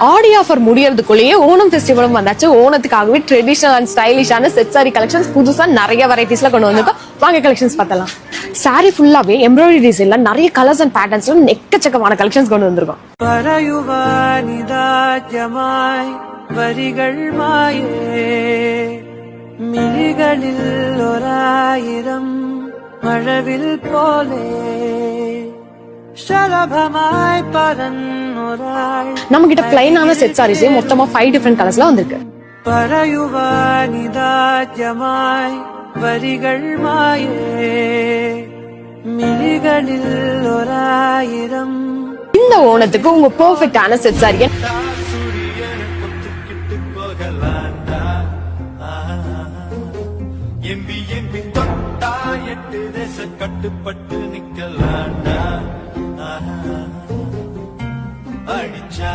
ஆடி offer முடியறதுக்குள்ளேயே Onam ஃபெஸ்டிவலும் வந்தாச்சு. ஓணத்துக்காகவே ட்ரெடிஷனல் அண்ட் ஸ்டைலிஷான செட் சாரி கலெக்ஷன்ஸ் புதுசா நிறைய வெரைட்டிஸ்ல கொண்டு வந்திருக்கோம். வாங்க கலெக்ஷன்ஸ் பார்த்தலாம். சாரி ஃபுல்லாவே எம்ப்ராய்டரி டிசைன்ல நிறைய கலர்ஸ் அண்ட் பேட்டர்ன்ஸ்ல எக்கச்சக்கமான கலெக்ஷன்ஸ் கொண்டு வந்திருக்கோம். வரிகள் மாயே மிழிகளில் ஓராயிரம் மழவில் போலே நம்ம கிட்ட பிளைனான செட் சாரீஸ் மொத்தமா 5 டிஃபரெண்ட் கலர்ஸ்ல வந்திருக்கு. பரயுவானிதாத்யமாய் வரிகள் மாயே மிழிகளில் ஓராயிரம். இந்த ஓணத்துக்கு உங்க பெர்ஃபெக்ட்டான செட் சாரியை கட்டுப்பட்டு நிக்கலாண்டா அடிச்சா